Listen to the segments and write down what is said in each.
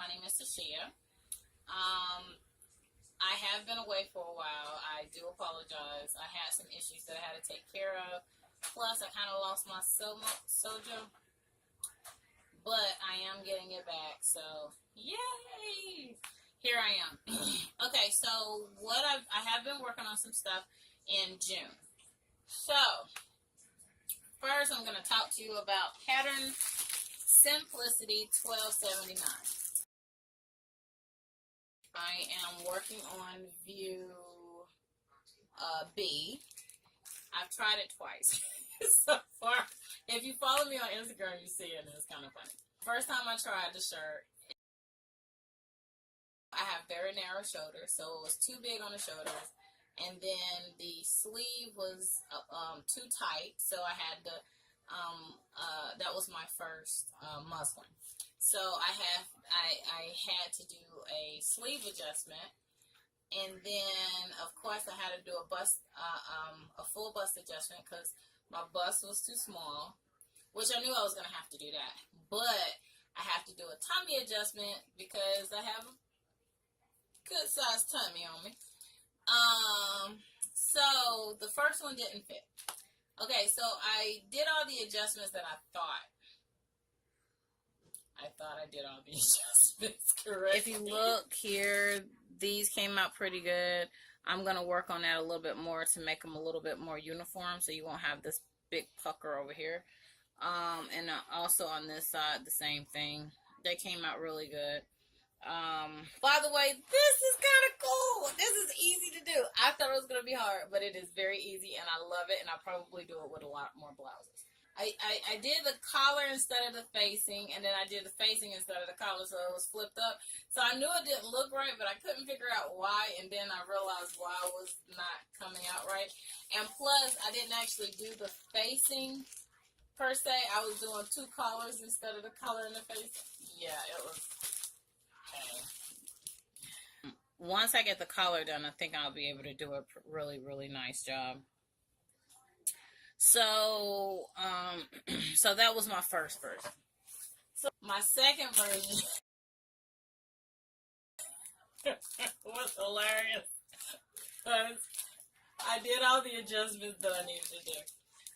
My name is Tashia. I have been away for a while. I do apologize. I had some issues that I had to take care of. Plus, I kind of lost my sojo, but I am getting it back. So, yay! Here I am. Okay, so I have been working on some stuff in June. So, first, I'm going to talk to you about Pattern Simplicity 1279. I am working on view B. I've tried it twice so far. If you follow me on Instagram, you see it, and it's kind of funny. First time I tried the shirt, I have very narrow shoulders, so it was too big on the shoulders, and then the sleeve was too tight, so I had to, that was my first muslin. So I had to do a sleeve adjustment, and then of course I had to do a full bust adjustment because my bust was too small, which I knew I was gonna have to do that. But I have to do a tummy adjustment because I have a good sized tummy on me. So the first one didn't fit. Okay, so I did all the adjustments that I thought I did all the adjustments correct. If you look here, these came out pretty good. I'm going to work on that a little bit more to make them a little bit more uniform so you won't have this big pucker over here. And also on this side, the same thing. They came out really good. By the way, this is kind of cool. This is easy to do. I thought it was going to be hard, but it is very easy, and I love it, and I'll probably do it with a lot more blouses. I did the collar instead of the facing, and then I did the facing instead of the collar, so it was flipped up. So I knew it didn't look right, but I couldn't figure out why, and then I realized why it was not coming out right. And plus, I didn't actually do the facing per se. I was doing two collars instead of the collar in the face. Yeah, it was... Once I get the collar done, I think I'll be able to do a really, really nice job. So, so that was my first version. So my second version was hilarious because I did all the adjustments that I needed to do.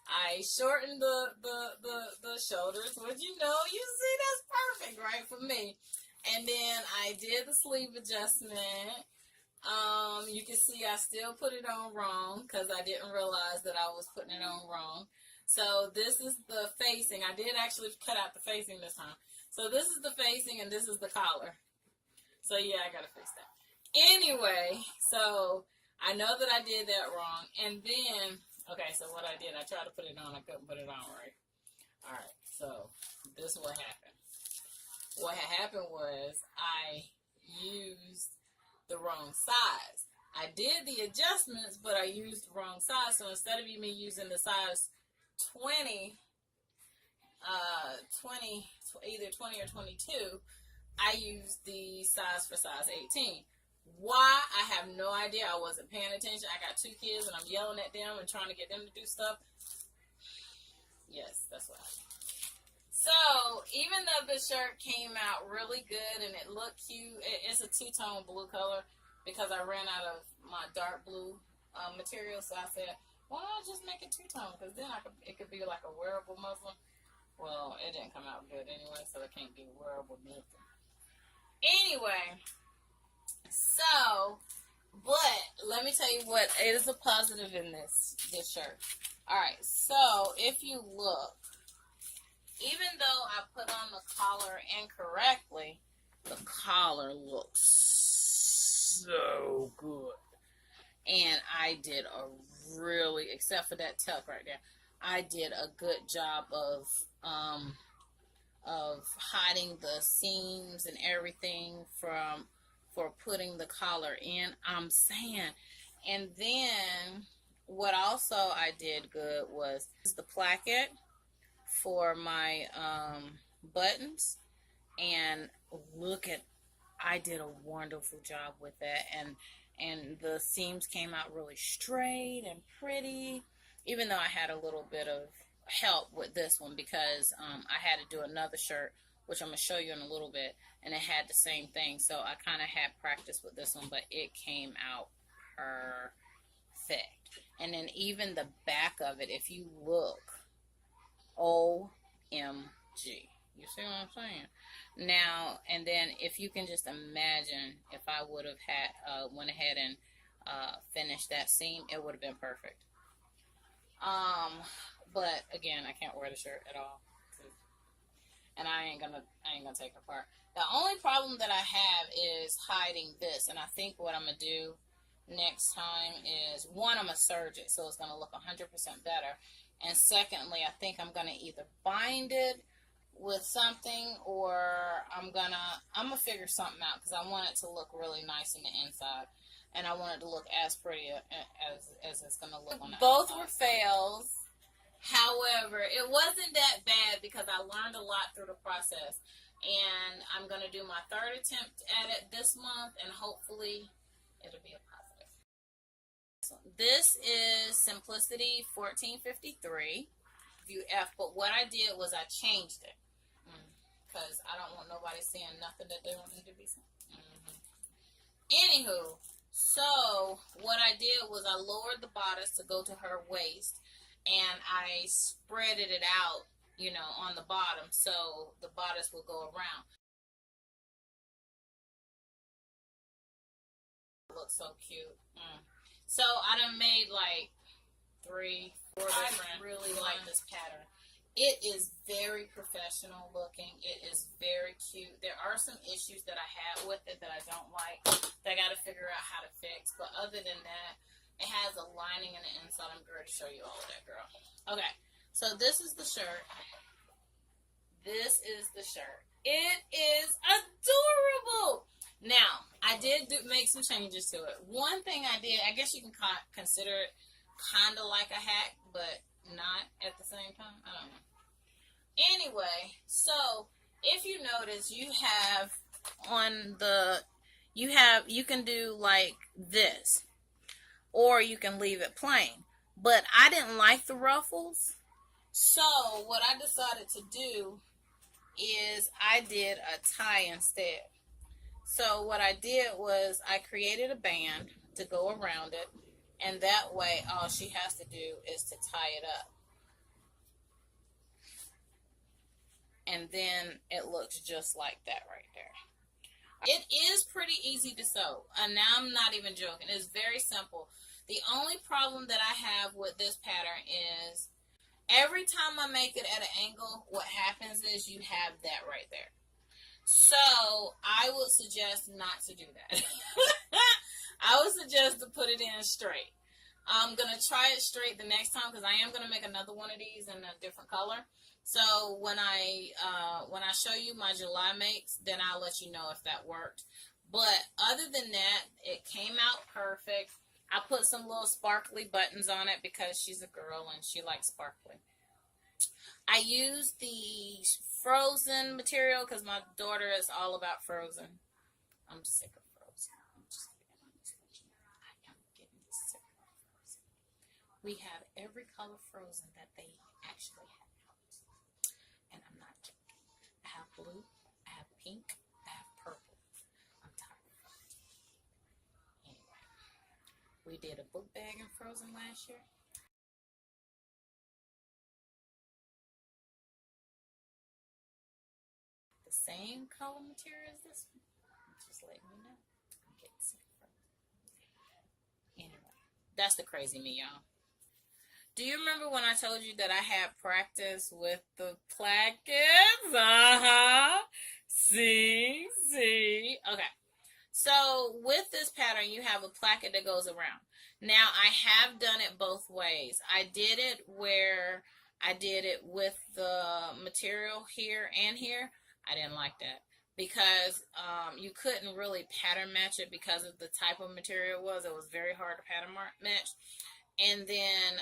I shortened the shoulders, which you see that's perfect, right, for me. And then I did the sleeve adjustment. You can see I still put it on wrong because I didn't realize that I was putting it on wrong. So this is the facing. I did actually cut out the facing this time. So this is the facing and this is the collar. So yeah, I gotta fix that. Anyway, so I know that I did that wrong. And then, okay, so what I did, I tried to put it on. I couldn't put it on right. All right, so this is what happened. What had happened was I used the wrong size. I did the adjustments, but I used the wrong size. So instead of me using the size 20, either 20 or 22, I used the size for size 18. Why? I have no idea. I wasn't paying attention. I got two kids and I'm yelling at them and trying to get them to do stuff. Yes, that's what happened. So, even though the shirt came out really good and it looked cute, it's a two-tone blue color because I ran out of my dark blue material. So I said, why not just make it two-tone? Because then it could be like a wearable muslin. Well, it didn't come out good anyway, so it can't be wearable nothing. Anyway, so, but let me tell you what is a positive in this shirt. All right, so if you look, even though I put on the collar incorrectly, the collar looks so good. And I did a really, except for that tuck right there, I did a good job of hiding the seams and everything for putting the collar in. I'm saying. And then what also I did good was the placket for my buttons, and look at, I did a wonderful job with that, and the seams came out really straight and pretty, even though I had a little bit of help with this one because I had to do another shirt which I'm going to show you in a little bit, and it had the same thing. So I kind of had practice with this one, but it came out perfect. And then even the back of it, if you look, OMG. You see what I'm saying? Now, and then if you can just imagine if I would have went ahead and finished that seam, it would have been perfect. But again, I can't wear the shirt at all, and I ain't gonna take it apart. The only problem that I have is hiding this, and I think what I'm gonna do next time is, one, I'm gonna serge it so it's gonna look 100% better, and secondly, I think I'm gonna either bind it with something, or I'm gonna figure something out, because I want it to look really nice in the inside, and I want it to look as pretty as it's gonna look on the Both outside. Were fails. However, it wasn't that bad because I learned a lot through the process, and I'm gonna do my third attempt at it this month, and hopefully it'll be a positive. This is Simplicity 1453 UF, but what I did was I changed it, because I don't want nobody seeing nothing that they don't need to be seeing. Anywho, so what I did was I lowered the bodice to go to her waist, and I spreaded it out, you know, on the bottom, so the bodice will go around. It looks so cute. So I done made like 3, 4 different. I really like this pattern. It is very professional looking. It is very cute. There are some issues that I have with it that I don't like, that I got to figure out how to fix. But other than that, it has a lining in the inside. I'm going to show you all of that, girl. Okay, so this is the shirt. This is the shirt. It is adorable. Now, I did make some changes to it. One thing I did, I guess you can consider it kind of like a hack, but not at the same time. I don't know. Anyway, so if you notice, you have on the, you can do like this, or you can leave it plain. But I didn't like the ruffles, so what I decided to do is I did a tie instead. So what I did was I created a band to go around it, and that way all she has to do is to tie it up. And then it looks just like that right there. It is pretty easy to sew, and now I'm not even joking. It's very simple. The only problem that I have with this pattern is every time I make it at an angle, what happens is you have that right there. So I would suggest not to do that. I would suggest to put it in straight. I'm going to try it straight the next time, because I am going to make another one of these in a different color. So when I show you my July makes, then I'll let you know if that worked. But other than that, it came out perfect. I put some little sparkly buttons on it because she's a girl and she likes sparkly. I used the Frozen material because my daughter is all about Frozen. I'm sick of Frozen. I'm just being honest with you. I am getting sick of Frozen. We have every color Frozen that they actually have out. And I'm not joking. I have blue, I have pink, I have purple. I'm tired of Frozen. Anyway, we did a book bag in Frozen last year. The same color material as this one. Just letting you know. I'm getting sick of Frozen. Anyway, that's the crazy me, y'all. Do you remember when I told you that I had practice with the plackets? See? Okay. So with this pattern, you have a placket that goes around. Now, I have done it both ways. I did it where I did it with the material here and here. I didn't like that because you couldn't really pattern match it because of the type of material it was. It was very hard to pattern match. And then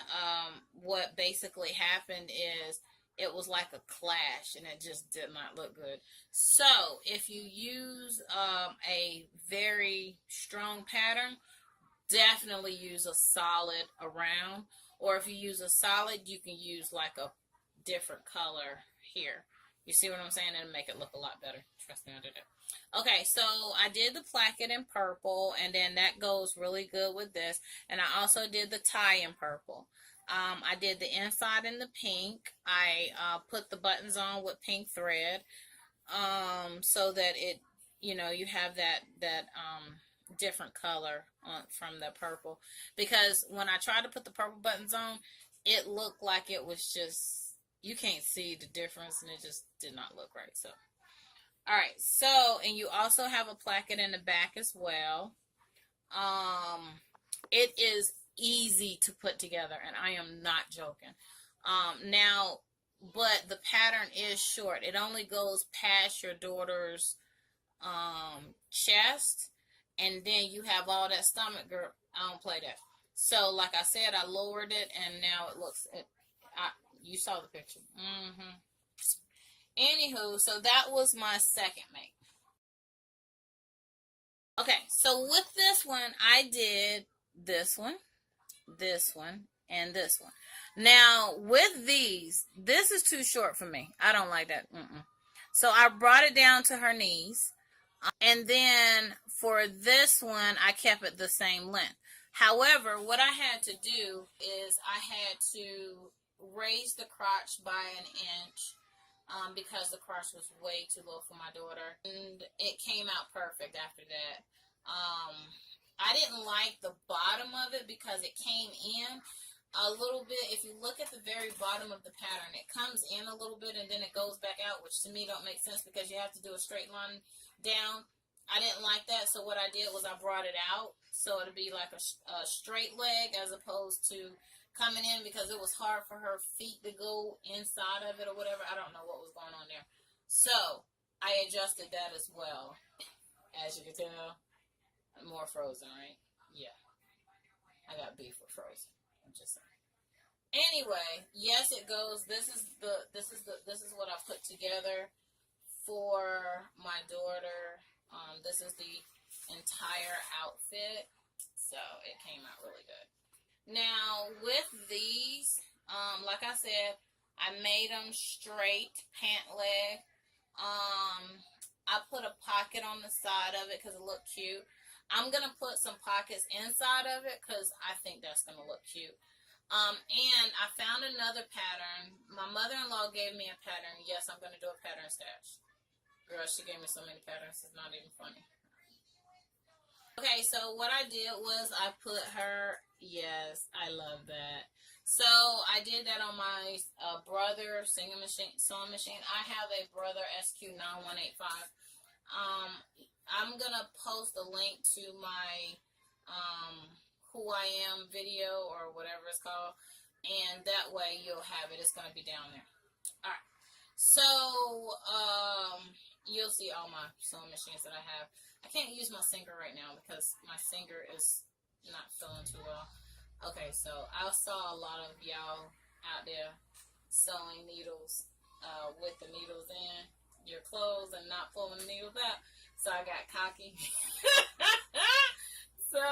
what basically happened is it was like a clash, and it just did not look good. So if you use a very strong pattern, definitely use a solid around. Or if you use a solid, you can use like a different color here. You see what I'm saying? It'll make it look a lot better. Trust me, I did it. Okay, so I did the placket in purple, and then that goes really good with this. And I also did the tie in purple. I did the inside in the pink. I put the buttons on with pink thread, so that it, you have that different color from the purple. Because when I tried to put the purple buttons on, it looked like it was just, you can't see the difference, and it just did not look right. So, all right. So, and you also have a placket in the back as well. It is easy to put together, and I am not joking. Now, but the pattern is short. It only goes past your daughter's chest, and then you have all that stomach, girl. I don't play that. So, like I said, I lowered it, and now it looks. You saw the picture. Anywho, so that was my second make. Okay, so with this one, I did this one, and this one. Now, with these, this is too short for me. I don't like that. So I brought it down to her knees. And then for this one, I kept it the same length. However, what I had to do is I had to raise the crotch by an inch because the crotch was way too low for my daughter. And it came out perfect after that. I didn't like the bottom of it because it came in a little bit. If you look at the very bottom of the pattern, it comes in a little bit and then it goes back out, which to me don't make sense because you have to do a straight line down. I didn't like that, so what I did was I brought it out so it'd be like a straight leg as opposed to coming in, because it was hard for her feet to go inside of it or whatever. I don't know what was going on there. So I adjusted that as well. As you can tell, more frozen, right? Yeah. I got beef with frozen. I'm just saying. Anyway, yes, it goes. This is what I put together for my daughter. This is the entire outfit. So it came out really good. Now with these, like I said, I made them straight pant leg. I put a pocket on the side of it because it looked cute. I'm going to put some pockets inside of it because I think that's going to look cute. And I found another pattern. My mother-in-law gave me a pattern. Yes, I'm going to do a pattern stash. Girl, she gave me so many patterns, it's not even funny. Okay, so what I did was I put her, yes, I love that. So I did that on my brother sewing machine. I have a brother SQ9185. I'm going to post a link to my Who I Am video or whatever it's called. And that way you'll have it. It's going to be down there. All right. So you'll see all my sewing machines that I have. I can't use my Singer right now because my Singer is not feeling too well. Okay, so I saw a lot of y'all out there sewing needles with the needles in your clothes and not pulling the needles out. So I got cocky. So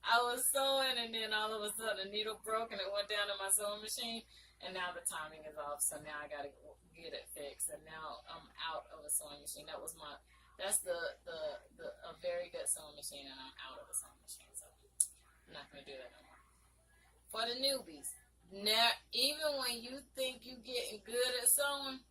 I was sewing and then all of a sudden the needle broke and it went down in my sewing machine. And now the timing is off, so now I gotta get it fixed. And now I'm out of a sewing machine. That's a very good sewing machine, and I'm out of a sewing machine, so I'm not gonna do that no more. For the newbies, now even when you think you're getting good at sewing,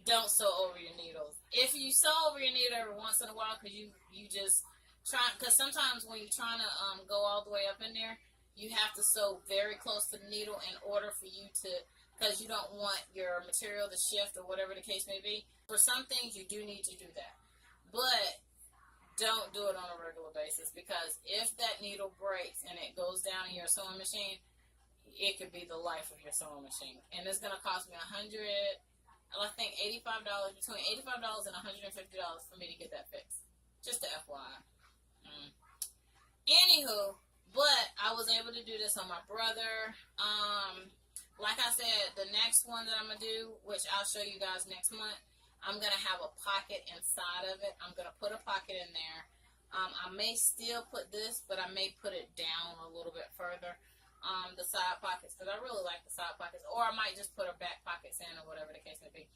don't sew over your needles. If you sew over your needle every once in a while, because you just try, because sometimes when you're trying to go all the way up in there, you have to sew very close to the needle in order for you to, because you don't want your material to shift or whatever the case may be. For some things, you do need to do that. But don't do it on a regular basis, because if that needle breaks and it goes down in your sewing machine, it could be the life of your sewing machine. And it's going to cost me $85, between $85 and $150 for me to get that fixed. Just a FYI. Anywho, but I was able to do this on my brother. Like I said, the next one that I'm going to do, which I'll show you guys next month, I'm going to have a pocket inside of it. I'm going to put a pocket in there. I may still put this, but I may put it down a little bit further. The side pockets, because I really like the side pockets. Or I might just put a back pockets in or whatever the case may be.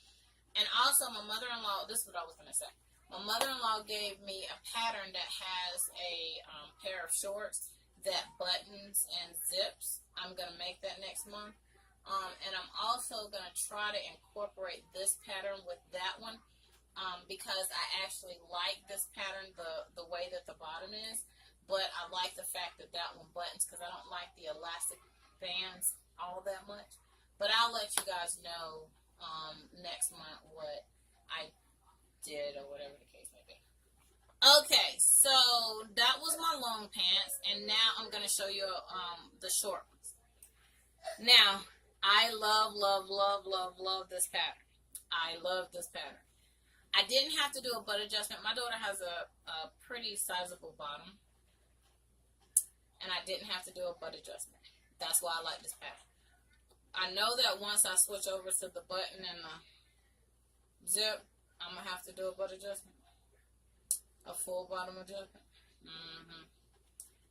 And also, my mother-in-law, this is what I was going to say. My mother-in-law gave me a pattern that has a pair of shorts that buttons and zips. I'm going to make that next month. And I'm also going to try to incorporate this pattern with that one because I actually like this pattern, the way that the bottom is. But I like the fact that that one buttons because I don't like the elastic bands all that much. But I'll let you guys know next month what I did or whatever the case may be. Okay, so that was my long pants, and now I'm going to show you the short ones. Now, I love this pattern. I love this pattern. I didn't have to do a butt adjustment. My daughter has a pretty sizable bottom, and I didn't have to do a butt adjustment. That's why I like this pattern. I know that once I switch over to the button and the zip, I'm going to have to do a butt adjustment. A full bottom adjustment.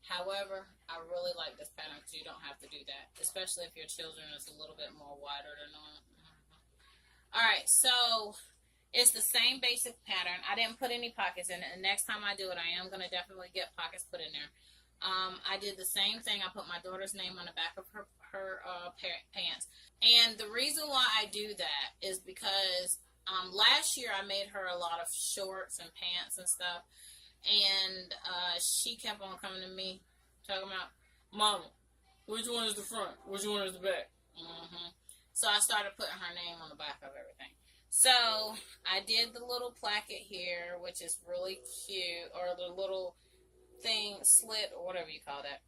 However, I really like this pattern because you don't have to do that. Especially if your children is a little bit more wider than that. Alright, so it's the same basic pattern. I didn't put any pockets in it. And next time I do it, I am going to definitely get pockets put in there. I did the same thing. I put my daughter's name on the back of her pants. And the reason why I do that is because last year I made her a lot of shorts and pants and stuff. And she kept on coming to me talking about, Mama, which one is the front? Which one is the back? So I started putting her name on the back of everything. So I did the little placket here, which is really cute, or the little thing, slit, or whatever you call that.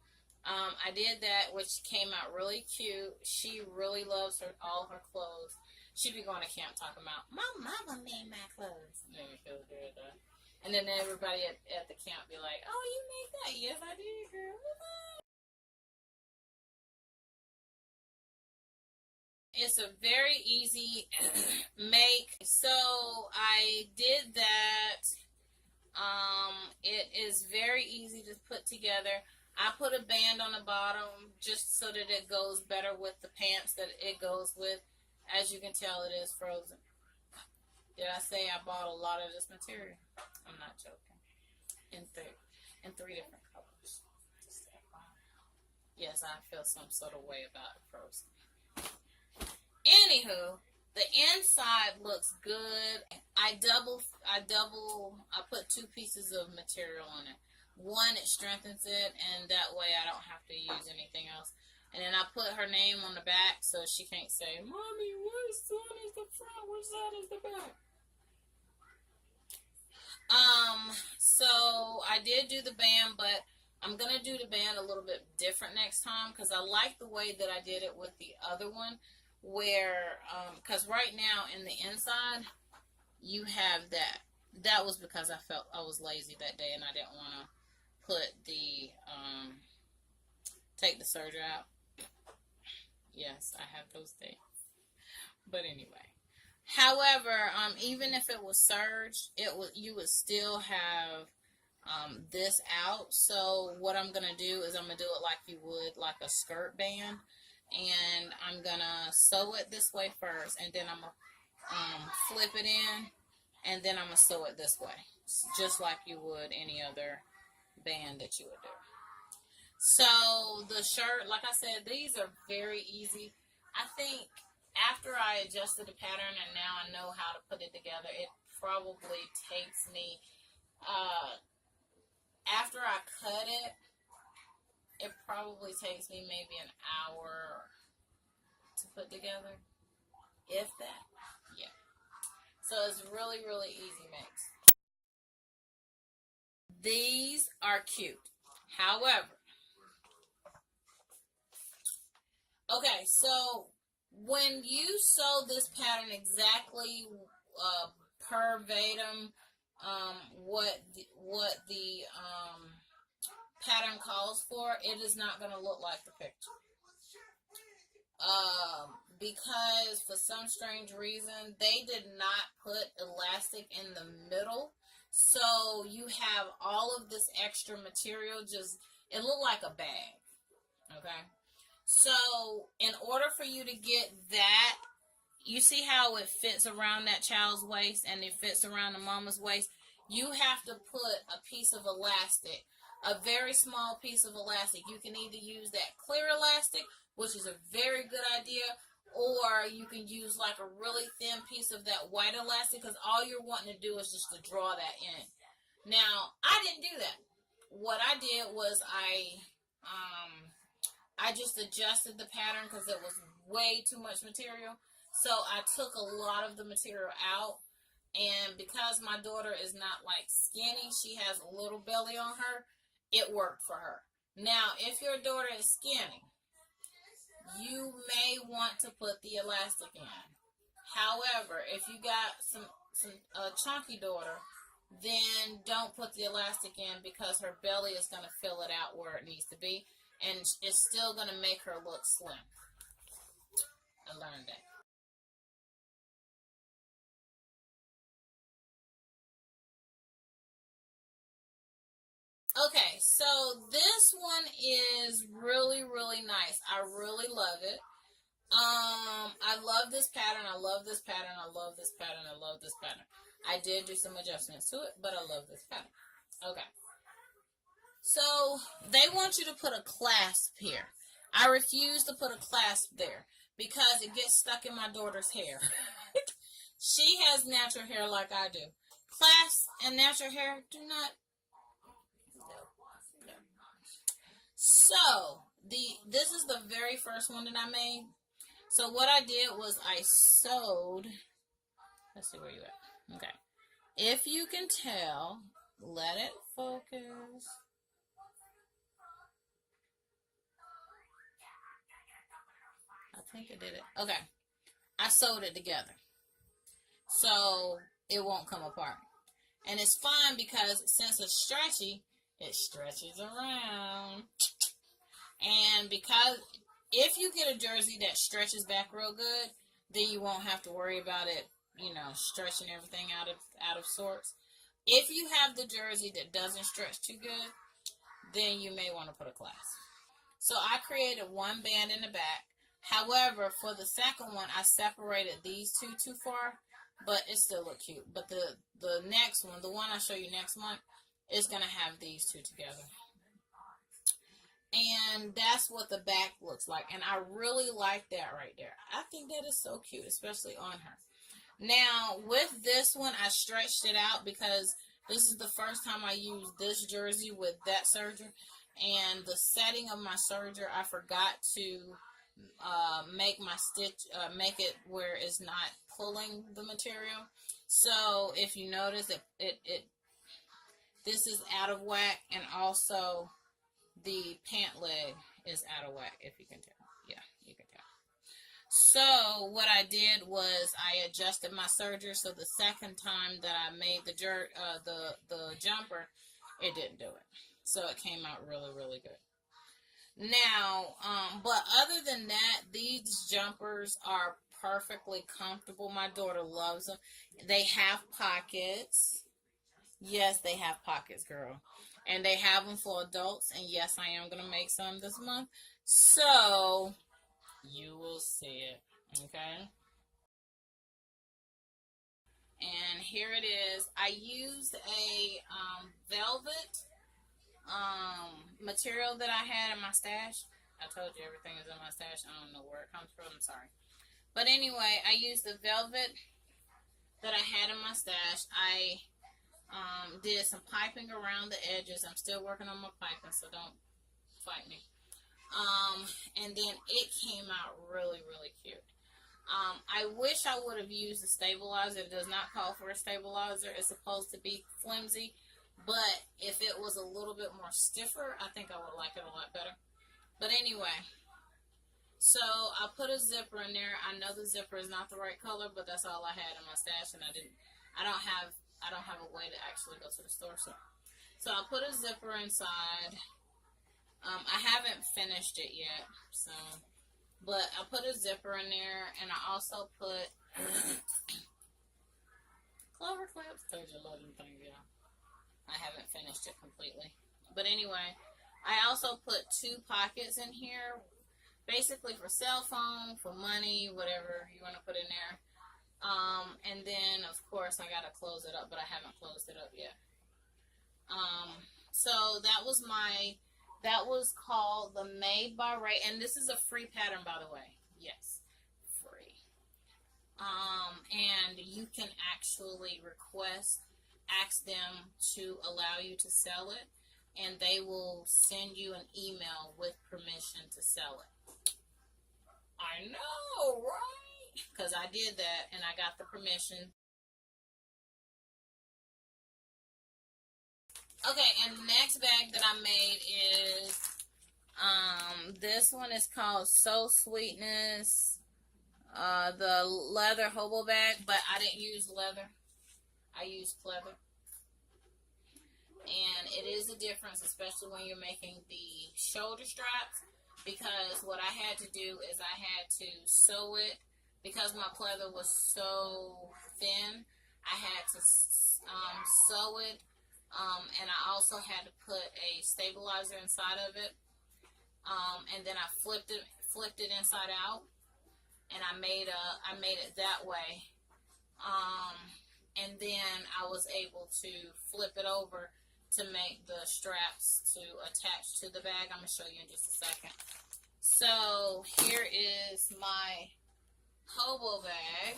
I did that, which came out really cute. She really loves all her clothes. She'd be going to camp talking about, my mama made my clothes. And then everybody at the camp be like, oh, you made that? Yes, I did, girl. It's a very easy make. So I did that. It is very easy to put together. I put a band on the bottom just so that it goes better with the pants that it goes with. As you can tell, it is frozen. Did I say I bought a lot of this material? I'm not joking. In three different colors. Yes, I feel some sort of way about it frozen. Anywho, the inside looks good. I put 2 pieces of material on it. One, it strengthens it, and that way I don't have to use anything else. And then I put her name on the back so she can't say, Mommy, which side is the front? Which side is the back? So I did do the band, but I'm going to do the band a little bit different next time because I like the way that I did it with the other one where, because right now in the inside, you have that. That was because I felt I was lazy that day and I didn't want to put the, take the serger out. Yes, I have those days. But anyway. However, even if it was serged, you would still have this out. So what I'm going to do is I'm going to do it like you would like a skirt band. And I'm going to sew it this way first. And then I'm going to flip it in. And then I'm going to sew it this way. Just like you would any other band that you would do. So the shirt, like I said, these are very easy. I think after I adjusted the pattern and now I know how to put it together, it probably takes me, after I cut it, it probably takes me maybe an hour to put together, if that. Yeah. So it's really, really easy mix. These are cute. However, okay, so when you sew this pattern exactly verbatim what the pattern calls for, it is not going to look like the picture. Because for some strange reason, they did not put elastic in the middle. So you have all of this extra material, just, it looked like a bag. Okay. So in order for you to get that you see how it fits around that child's waist and it fits around the mama's waist? You have to put a piece of elastic, a very small piece of elastic. You can either use that clear elastic, which is a very good idea, or you can use like a really thin piece of that white elastic, because all you're wanting to do is just to draw that in. Now, I didn't do that. What I did was I just adjusted the pattern because it was way too much material. So I took a lot of the material out, and because my daughter is not like skinny, she has a little belly on her, it worked for her. Now, if your daughter is skinny, you may want to put the elastic in. However, if you got some chunky daughter, then don't put the elastic in, because her belly is going to fill it out where it needs to be, and it's still going to make her look slim. I learned that. Okay, so this one is really, really nice. I really love it. I love this pattern. I love this pattern. I love this pattern. I love this pattern. I did do some adjustments to it, but I love this pattern. Okay. So they want you to put a clasp here. I refuse to put a clasp there because it gets stuck in my daughter's hair. She has natural hair like I do. Clasps and natural hair do not. No. So this is the very first one that I made. So what I did was I sewed. Let's see where you at. Okay. If you can tell, let it focus. I think I did it. Okay. I sewed it together, so it won't come apart. And it's fine because since it's stretchy, it stretches around. And because if you get a jersey that stretches back real good, then you won't have to worry about it, stretching everything out of sorts. If you have the jersey that doesn't stretch too good, then you may want to put a clasp. So I created one band in the back. However, for the second one, I separated these two too far, but it still look cute. But the next one, the one I show you next month, is going to have these two together. And that's what the back looks like. And I really like that right there. I think that is so cute, especially on her. Now, with this one, I stretched it out because this is the first time I used this jersey with that serger. And the setting of my serger, I forgot to make my stitch, make it where it's not pulling the material. So if you notice, this is out of whack, and also the pant leg is out of whack, if you can tell. Yeah, you can tell. So what I did was I adjusted my serger, so the second time that I made the jumper, it didn't do it. So it came out really, really good. Now, but other than that, these jumpers are perfectly comfortable. My daughter loves them. They have pockets. Yes, they have pockets, girl. And they have them for adults. And yes, I am going to make some this month. So, you will see it. Okay? And here it is. I used a velvet material that I had in my stash. I told you everything is in my stash. I don't know where it comes from. I'm sorry. But anyway, I used the velvet that I had in my stash. I did some piping around the edges. I'm still working on my piping, so don't fight me. And then it came out really, really cute. I wish I would have used a stabilizer. It does not call for a stabilizer. It's supposed to be flimsy. But if it was a little bit more stiffer, I think I would like it a lot better. But anyway, so I put a zipper in there. I know the zipper is not the right color, but that's all I had in my stash, and I don't have a way to actually go to the store. So I put a zipper inside. I haven't finished it yet, but I put a zipper in there, and I also put clover clips. Told you, love them things, yeah. I haven't finished it completely. But anyway, I also put 2 pockets in here basically for cell phone, for money, whatever you want to put in there. And then of course I gotta close it up, but I haven't closed it up yet. So that was called the Made by Ray, and this is a free pattern, by the way. Yes, free. And you can actually ask them to allow you to sell it, and they will send you an email with permission to sell it. I know, right? Because I did that, and I got the permission. Okay, and the next bag that I made is, this one is called So Sweetness, the leather hobo bag, but I didn't use leather. I used pleather. And it is a difference, especially when you're making the shoulder straps, because what I had to do is I had to sew it, because my pleather was so thin. I had to sew it, and I also had to put a stabilizer inside of it, and then I flipped it inside out, and I made it that way, and then I was able to flip it over to make the straps to attach to the bag. I'm going to show you in just a second. So here is my hobo bag,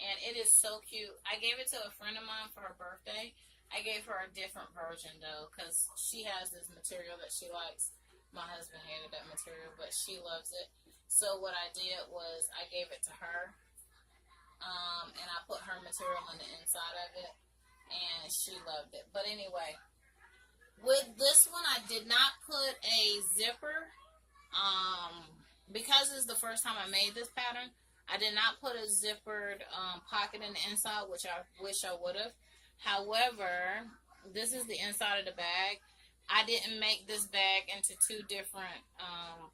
and it is so cute. I gave it to a friend of mine for her birthday. I gave her a different version though, because she has this material that she likes. My husband hated that material, but she loves it. So what I did was I gave it to her, and I put her material on the inside of it, and she loved it. But anyway, with this one, I did not put a zipper, because it's the first time I made this pattern. I did not put a zippered pocket in the inside, which I wish I would have. However, this is the inside of the bag. I didn't make this bag into two different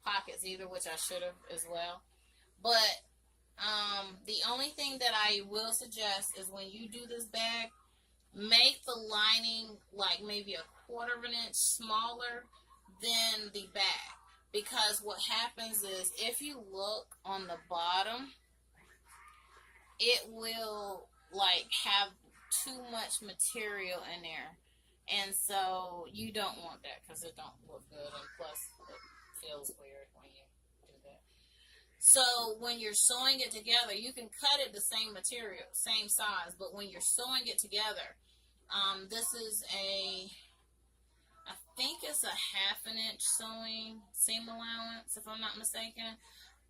pockets either, which I should have as well. But the only thing that I will suggest is when you do this bag, make the lining like maybe a quarter of an inch smaller than the bag. Because what happens is, if you look on the bottom, it will like have too much material in there. And so you don't want that, because it don't look good, and plus it feels weird when you do that. So when you're sewing it together, you can cut it the same material, same size, but when you're sewing it together, this is I think it's a 1/2 inch sewing seam allowance, if I'm not mistaken.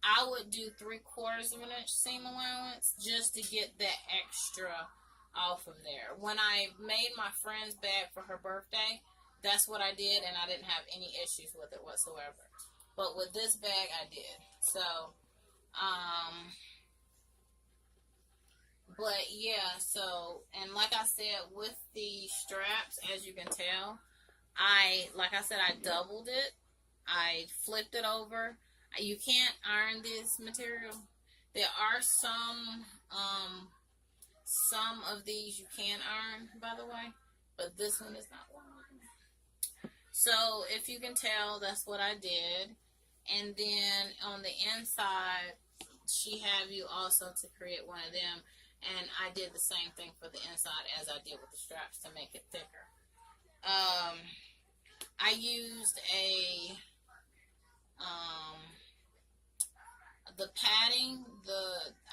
I would do 3/4 of an inch seam allowance just to get that extra off of there. When I made my friend's bag for her birthday, that's what I did, and I didn't have any issues with it whatsoever. But with this bag, I did. So, but yeah, so, and like I said, with the straps, as you can tell, like I said, I doubled it. I flipped it over. You can't iron this material. There are some of these you can iron, by the way, but this one is not one of them. So if you can tell, that's what I did. And then on the inside, she have you also to create one of them, and I did the same thing for the inside as I did with the straps to make it thicker. I used the padding,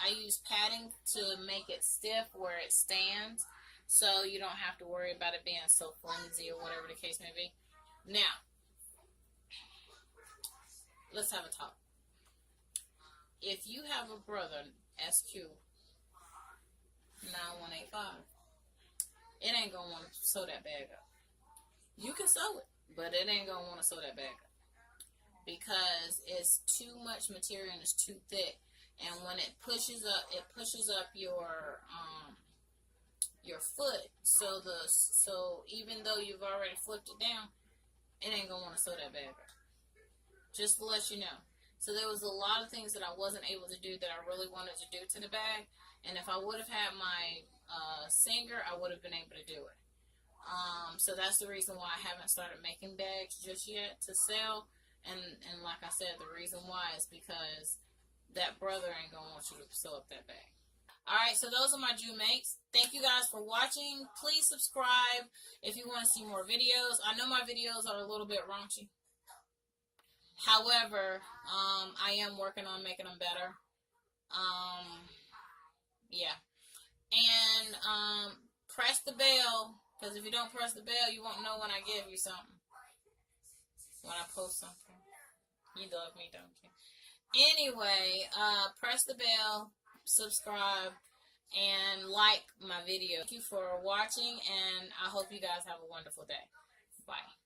I use padding to make it stiff where it stands, so you don't have to worry about it being so flimsy or whatever the case may be. Now, let's have a talk. If you have a brother, SQ 9185, it ain't gonna want to sew that bag up. You can sew it, but it ain't gonna want to sew that bag up, because it's too much material and it's too thick. And when it pushes up your foot. So even though you've already flipped it down, it ain't gonna want to sew that bag up. Just to let you know. So there was a lot of things that I wasn't able to do that I really wanted to do to the bag. And if I would have had my singer, I would have been able to do it. So that's the reason why I haven't started making bags just yet to sell, And like I said, the reason why is because that brother ain't gonna want you to sew up that bag. Alright, so those are my Jew mates. Thank you guys for watching. Please subscribe if you want to see more videos. I know my videos are a little bit raunchy. However, I am working on making them better. Yeah. And press the bell, because if you don't press the bell, you won't know when I give you something. When I post something. You love me, don't you? Anyway, press the bell, subscribe, and like my video. Thank you for watching, and I hope you guys have a wonderful day. Bye.